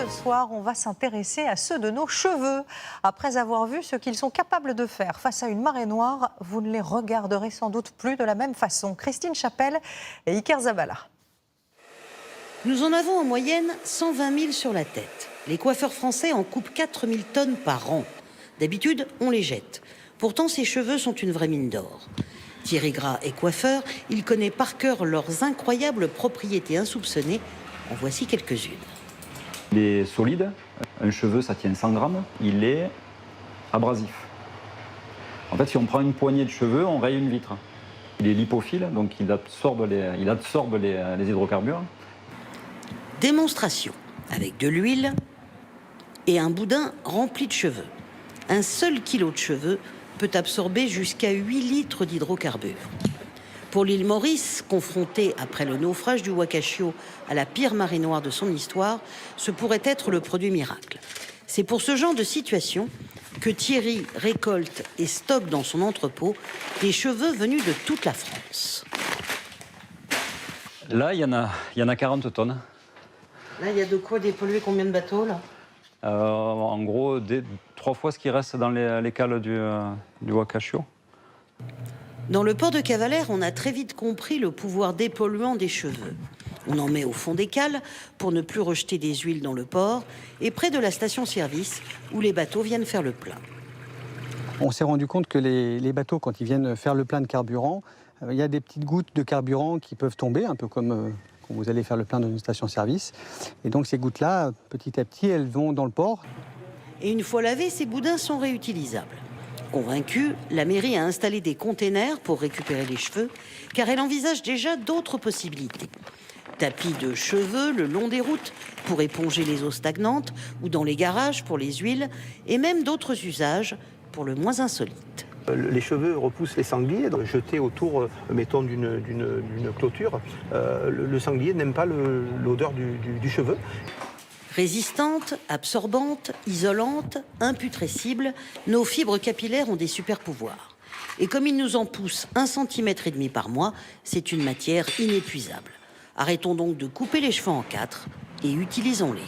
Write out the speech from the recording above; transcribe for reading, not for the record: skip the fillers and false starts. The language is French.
ce soir, on va s'intéresser à ceux de nos cheveux. Après avoir vu ce qu'ils sont capables de faire face à une marée noire, vous ne les regarderez sans doute plus de la même façon. Christine Chapelle et Iker Zabala. Nous en avons en moyenne 120 000 sur la tête. Les coiffeurs français en coupent 4 000 tonnes par an. D'habitude, on les jette. Pourtant, ces cheveux sont une vraie mine d'or. Thierry Gras est coiffeur, il connaît par cœur leurs incroyables propriétés insoupçonnées. En voici quelques-unes. Il est solide, un cheveu ça tient 100 grammes, il est abrasif. En fait, si on prend une poignée de cheveux, on raye une vitre. Il est lipophile, donc il absorbe les hydrocarbures. Démonstration avec de l'huile et un boudin rempli de cheveux. Un seul kilo de cheveux peut absorber jusqu'à 8 litres d'hydrocarbures. Pour l'île Maurice, confrontée après le naufrage du Wakashio à la pire marée noire de son histoire, ce pourrait être le produit miracle. C'est pour ce genre de situation que Thierry récolte et stocke dans son entrepôt des cheveux venus de toute la France. Là, il y en a 40 tonnes. Là, il y a de quoi dépolluer combien de bateaux, là? En gros, 3 fois ce qui reste dans les cales du Wakashio. Dans le port de Cavalère, on a très vite compris le pouvoir dépolluant des cheveux. On en met au fond des cales pour ne plus rejeter des huiles dans le port et près de la station-service où les bateaux viennent faire le plein. On s'est rendu compte que les bateaux, quand ils viennent faire le plein de carburant, il y a des petites gouttes de carburant qui peuvent tomber, un peu comme quand vous allez faire le plein dans une station-service. Et donc ces gouttes-là, petit à petit, elles vont dans le port. Et une fois lavés, ces boudins sont réutilisables. Convaincue, la mairie a installé des containers pour récupérer les cheveux, car elle envisage déjà d'autres possibilités. Tapis de cheveux le long des routes pour éponger les eaux stagnantes, ou dans les garages pour les huiles, et même d'autres usages pour le moins insolites. Les cheveux repoussent les sangliers, donc jetés autour, mettons, d'une clôture. Le sanglier n'aime pas l'odeur du cheveu. Résistantes, absorbantes, isolantes, imputrescibles, nos fibres capillaires ont des super pouvoirs. Et comme ils nous en poussent 1,5 cm par mois, c'est une matière inépuisable. Arrêtons donc de couper les cheveux en 4 et utilisons-les.